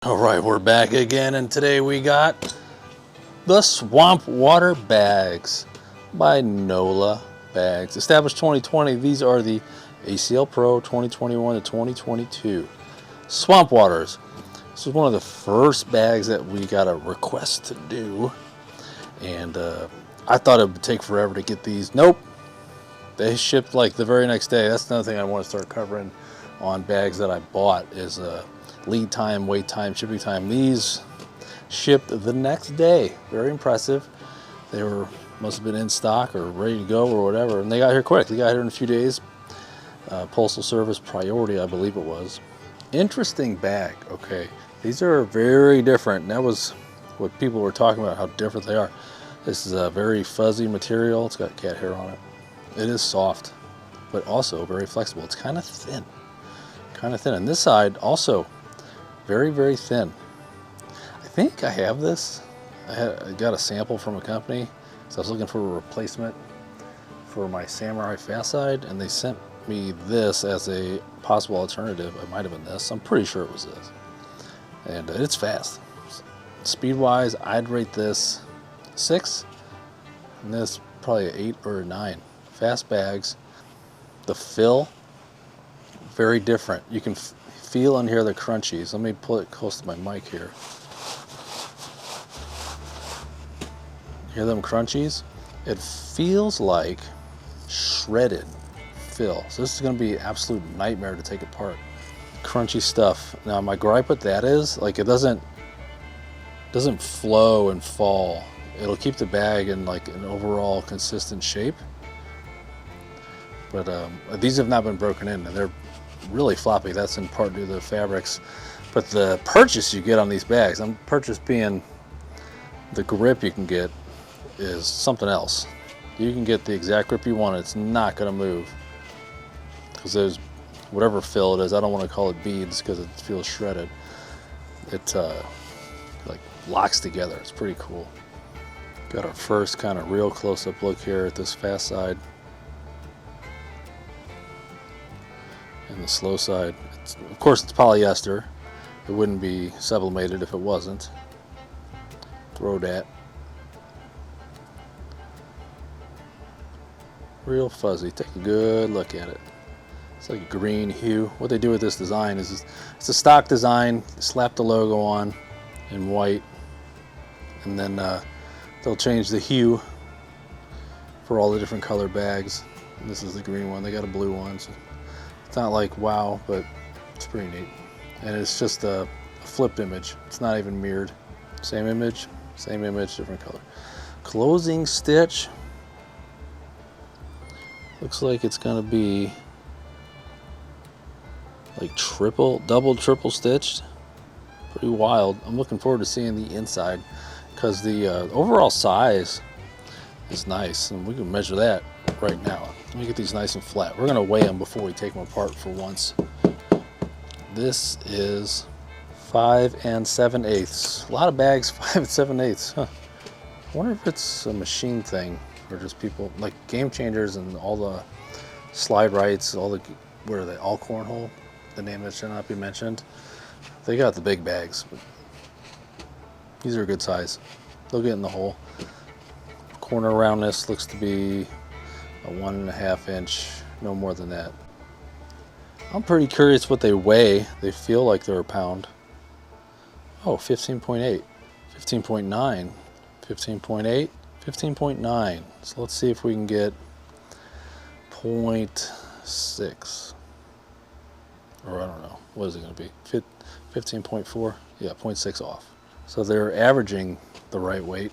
All right, we're back again, and today we got the Swamp Water Bags by NOLA Bags. Established 2020, these are the ACL Pro 2021 to 2022 Swamp Waters. This was one of the first bags that we got a request to do, and I thought it would take forever to get these. Nope, they shipped like the very next day. That's another thing I want to start covering on bags that I bought is lead time, wait time, shipping time. These shipped the next day. Very impressive. They must have been in stock or ready to go or whatever, and they got here quick. They got here in a few days. Postal Service priority, I believe it was. Interesting bag. Okay, these are very different, and that was what people were talking about, how different they are. This is a very fuzzy material. It's got cat hair on it. It is soft, but also very flexible. It's kind of thin. And this side also very, very thin. I think I have this. I got a sample from a company, so I was looking for a replacement for my Samurai Fast Side, and they sent me this as a possible alternative. It might have been this. I'm pretty sure it was this. And it's fast. Speed-wise, I'd rate this 6, and this probably an 8 or a 9. Fast bags. The fill, very different. You can feel and hear the crunchies. Let me pull it close to my mic here. Hear them crunchies? It feels like shredded fill. So this is going to be an absolute nightmare to take apart. Crunchy stuff. Now my gripe with that is like it doesn't flow and fall. It'll keep the bag in like an overall consistent shape. But these have not been broken in, and they're really floppy. That's in part due to the fabrics. But the purchase you get on these bags, purchase being the grip you can get, is something else. You can get the exact grip you want. It's not going to move because there's whatever fill it is. I don't want to call it beads because it feels shredded. It like locks together. It's pretty cool. Got our first kind of real close-up look here at this fast side. And the slow side, of course it's polyester. It wouldn't be sublimated if it wasn't. Throw that. Real fuzzy. Take a good look at it. It's like a green hue. What they do with this design is it's a stock design. Slap the logo on in white, and then they'll change the hue for all the different color bags. And this is the green one. They got a blue one. So it's not like wow, but it's pretty neat. And it's just a flipped image. It's not even mirrored. Same image, different color. Closing stitch. Looks like it's gonna be like double, triple stitched. Pretty wild. I'm looking forward to seeing the inside because the overall size is nice, and we can measure that right now. Let me get these nice and flat. We're gonna weigh them before we take them apart for once. This is 5 7/8. A lot of bags, 5 7/8. Huh. I wonder if it's a machine thing or just people like Game Changers and all the slide rights, what are they? All Cornhole, the name that should not be mentioned. They got the big bags, but these are a good size. They'll get in the hole. Corner roundness looks to be a 1.5 inch, no more than that. I'm pretty curious what they weigh. They feel like they're a pound. Oh, 15.8, 15.9, 15.8, 15.9. So let's see if we can get 0.6. Or I don't know, what is it going to be? 15.4? Yeah, 0.6 off. So they're averaging the right weight,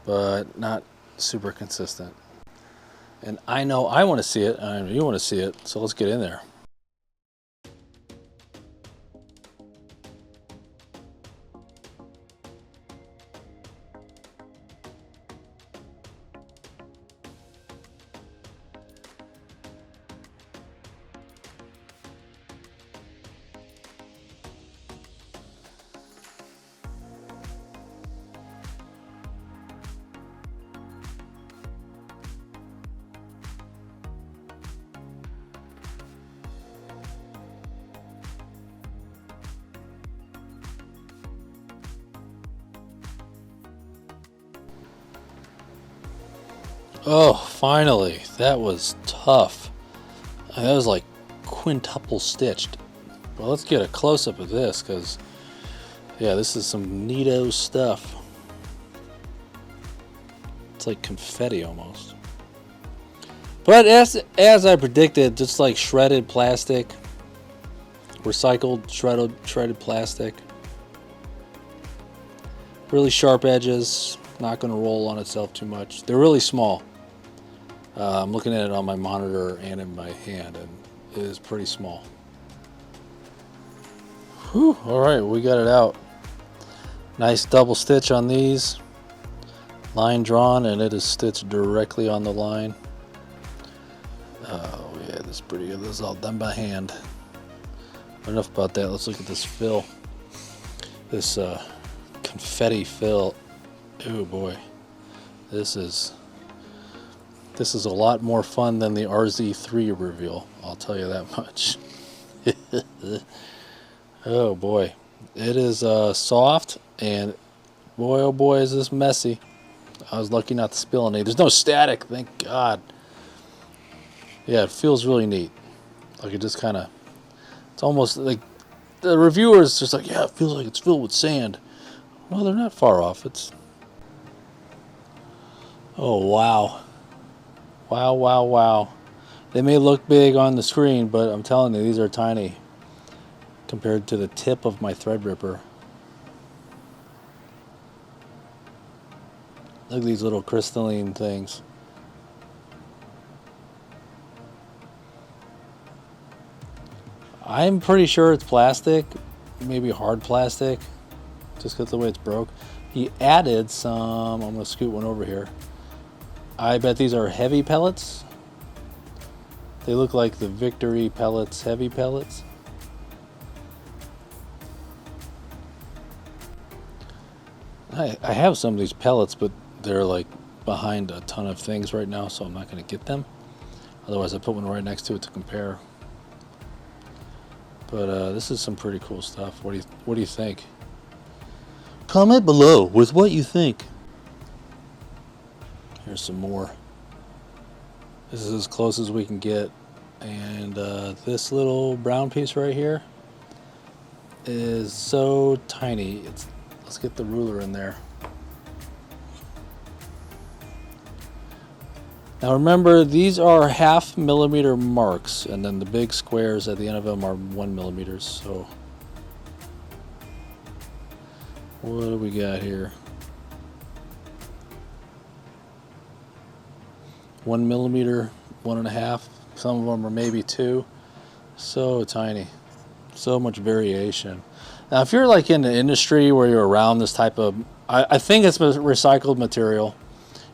but not super consistent. And I know I want to see it, and I know you want to see it, so let's get in there. Oh, finally. That was tough. That was like quintuple stitched. Well, let's get a close-up of this, because yeah, this is some neato stuff. It's like confetti almost. But as I predicted, just like shredded plastic, recycled shredded plastic. Really sharp edges, not going to roll on itself too much. They're really small. I'm looking at it on my monitor and in my hand, and it is pretty small. Whew, all right, we got it out. Nice double stitch on these. Line drawn, and it is stitched directly on the line. Oh yeah, this is pretty good. This is all done by hand. Enough about that. Let's look at this fill. This confetti fill. Oh boy, this is a lot more fun than the RZ3 reveal. I'll tell you that much. Oh boy, it is soft, and boy oh boy is this messy. I was lucky not to spill any. There's no static, thank God. Yeah, it feels really neat. Like it just kind of, it's almost like the reviewer's just like, yeah, it feels like it's filled with sand. Well, they're not far off. It's, oh wow. Wow, wow, wow. They may look big on the screen, but I'm telling you, these are tiny compared to the tip of my Threadripper. Look at these little crystalline things. I'm pretty sure it's plastic, maybe hard plastic, just because of the way it's broke. He added some, I'm going to scoot one over here. I bet these are heavy pellets. They look like the Victory Pellets heavy pellets. I have some of these pellets, but they're like behind a ton of things right now, so I'm not going to get them. Otherwise, I put one right next to it to compare. But this is some pretty cool stuff. What do you think? Comment below with what you think. Here's some more. This is as close as we can get. And this little brown piece right here is so tiny. Let's get the ruler in there. Now remember, these are 0.5 millimeter marks, and then the big squares at the end of them are 1 millimeter. So what do we got here? 1 millimeter, 1.5. Some of them are maybe 2. So tiny. So much variation. Now if you're like in the industry where you're around this type of, I think it's recycled material.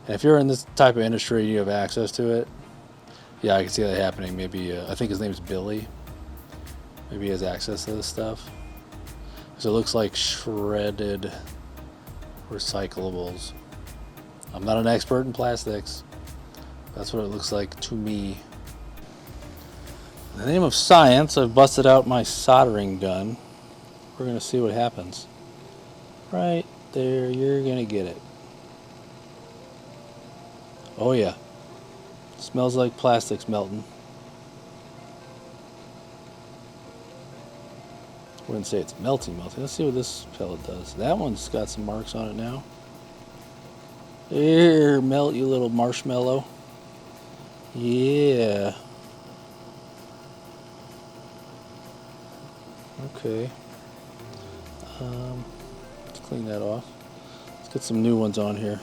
And if you're in this type of industry and you have access to it, yeah, I can see that happening. Maybe, I think his name's Billy. Maybe he has access to this stuff. So it looks like shredded recyclables. I'm not an expert in plastics. That's what it looks like to me. In the name of science, I've busted out my soldering gun. We're going to see what happens. Right there, you're going to get it. Oh yeah, smells like plastic's melting. Wouldn't say it's melting. Let's see what this pellet does. That one's got some marks on it now. Here, melt, you little marshmallow. Yeah. Okay. Let's clean that off. Let's get some new ones on here.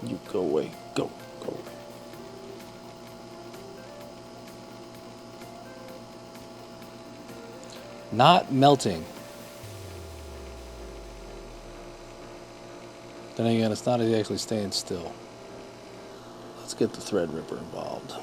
You go away. Go. Not melting. Then again, it's not actually staying still. Let's get the Threadripper involved.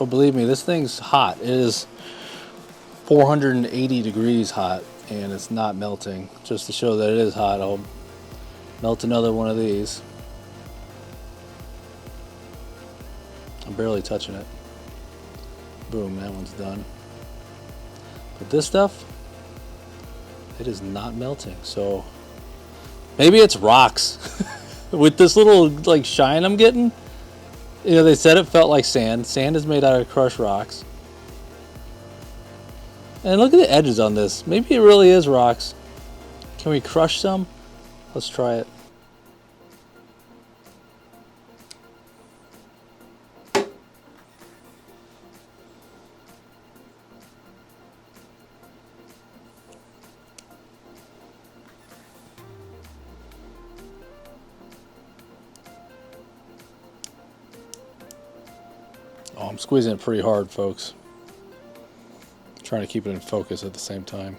Oh, believe me, this thing's hot. It is 480 degrees hot, and it's not melting. Just to show that it is hot, I'll melt another one of these. I'm barely touching it. Boom, that one's done. But this stuff, it is not melting. So maybe it's rocks. With this little like shine I'm getting, you know, they said it felt like sand. Sand is made out of crushed rocks. And look at the edges on this. Maybe it really is rocks. Can we crush some? Let's try it. Oh, I'm squeezing it pretty hard, folks. Trying to keep it in focus at the same time.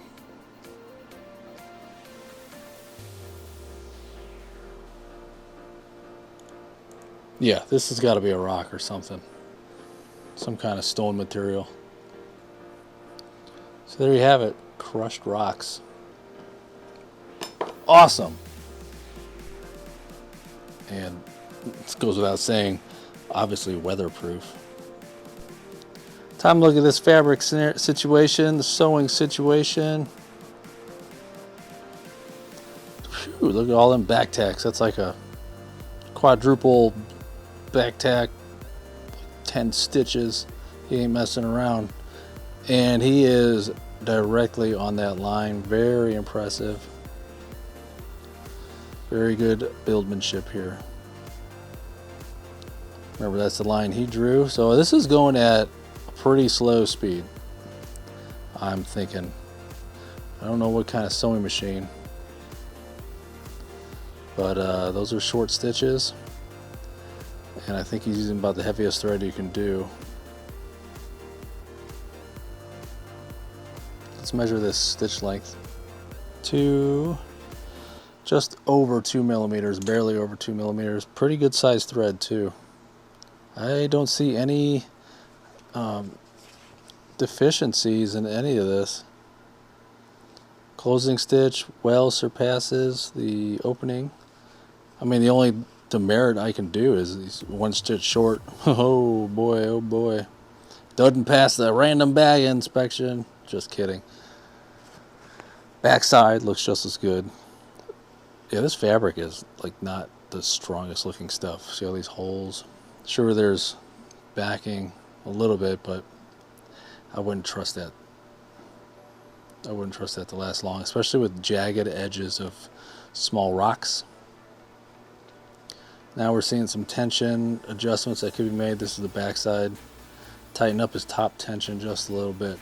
Yeah, this has got to be a rock or something. Some kind of stone material. So there you have it. Crushed rocks. Awesome. And this goes without saying, obviously weatherproof. Time to look at this fabric situation, the sewing situation. Whew, look at all them back tacks. That's like a quadruple back tack, 10 stitches. He ain't messing around. And he is directly on that line. Very impressive. Very good buildmanship here. Remember, that's the line he drew. So this is going at a pretty slow speed, I'm thinking. I don't know what kind of sewing machine, but those are short stitches, and I think he's using about the heaviest thread you can do. Let's measure this stitch length. Just over 2 millimeters, barely over 2 millimeters. Pretty good sized thread too. I don't see any deficiencies in any of this. Closing stitch well surpasses the opening. I mean, the only demerit I can do is one stitch short. Oh boy, oh boy. Doesn't pass the random bag inspection. Just kidding. Backside looks just as good. Yeah, this fabric is like not the strongest looking stuff. See all these holes? Sure, there's backing a little bit, but I wouldn't trust that. I wouldn't trust that to last long, especially with jagged edges of small rocks. Now we're seeing some tension adjustments that could be made. This is the backside. Tighten up his top tension just a little bit.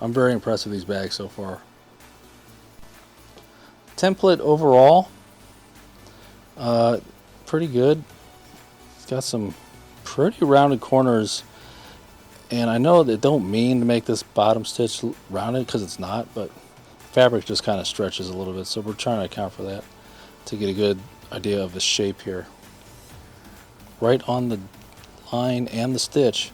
I'm very impressed with these bags so far. Template overall, pretty good. It's got some pretty rounded corners, and I know they don't mean to make this bottom stitch rounded because it's not, but fabric just kind of stretches a little bit, so we're trying to account for that to get a good idea of the shape here. Right on the line and the stitch,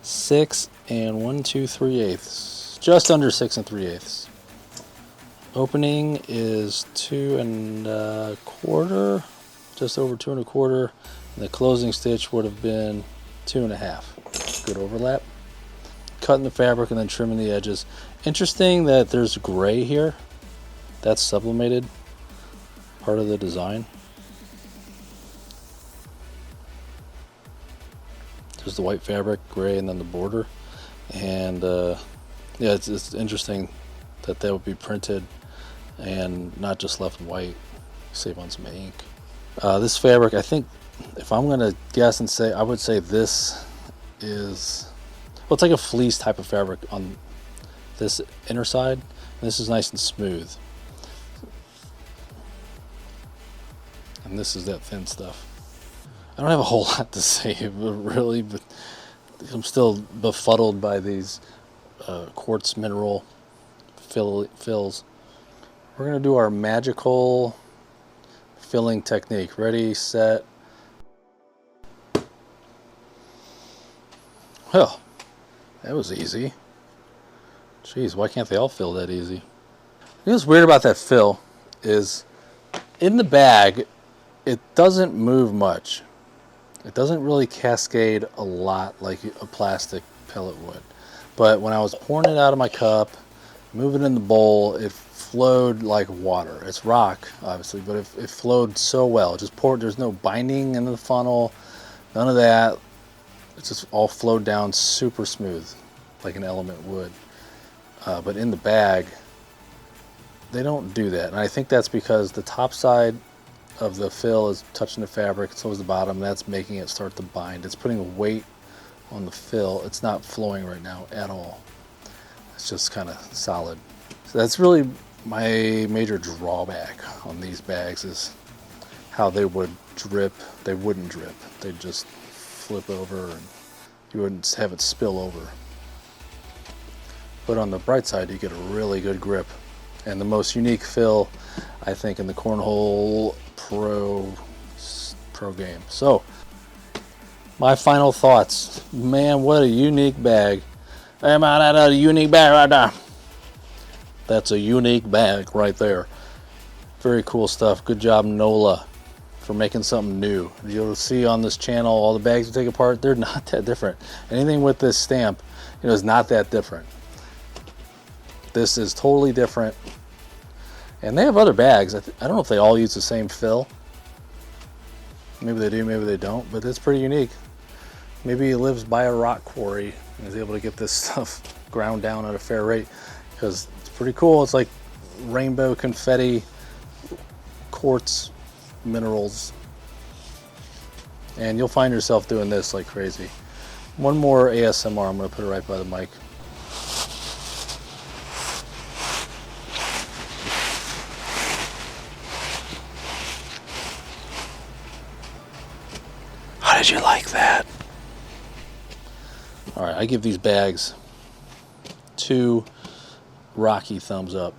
6 and 1 2/3, just under 6 3/8. Opening is 2 1/4, just over 2 1/4, and the closing stitch would have been 2 1/2. Good overlap. Cutting the fabric and then trimming the edges. Interesting that there's gray here. That's sublimated, part of the design. There's the white fabric, gray, and then the border. And yeah, it's interesting that would be printed and not just left white. Save on some ink. This fabric, I think, if I'm gonna guess and say, I would say this is, well, it's like a fleece type of fabric on this inner side. This is nice and smooth, and this is that thin stuff. I don't have a whole lot to say, really, but I'm still befuddled by these quartz mineral fills. We're going to do our magical filling technique. Ready, set. Well, that was easy. Jeez, why can't they all fill that easy? You know what's weird about that fill is in the bag, it doesn't move much. It doesn't really cascade a lot like a plastic pellet would. But when I was pouring it out of my cup, moving in the bowl, it flowed like water. It's rock, obviously, but it flowed so well. It just poured, there's no binding in the funnel, none of that. It just all flowed down super smooth, like an Element would. But in the bag, they don't do that. And I think that's because the top side of the fill is touching the fabric, so is the bottom. That's making it start to bind. It's putting a weight on the fill. It's not flowing right now at all. It's just kind of solid. So that's really my major drawback on these bags, is how they would drip. They wouldn't drip. They'd just flip over and you wouldn't have it spill over. But on the bright side, you get a really good grip. And the most unique fill, I think, in the Cornhole Pro game. So, my final thoughts. Man, what a unique bag. Am I not a unique bag right there? That's a unique bag right there. Very cool stuff. Good job, NOLA, for making something new. You'll see on this channel all the bags you take apart, they're not that different. Anything with this stamp, is not that different. This is totally different. And they have other bags. I don't know if they all use the same fill. Maybe they do, maybe they don't, but it's pretty unique. Maybe he lives by a rock quarry and is able to get this stuff ground down at a fair rate, because it's pretty cool. It's like rainbow confetti, quartz minerals, and you'll find yourself doing this like crazy. One more ASMR. I'm going to put it right by the mic. How did you like that? All right, I give these bags 2 rocky thumbs up.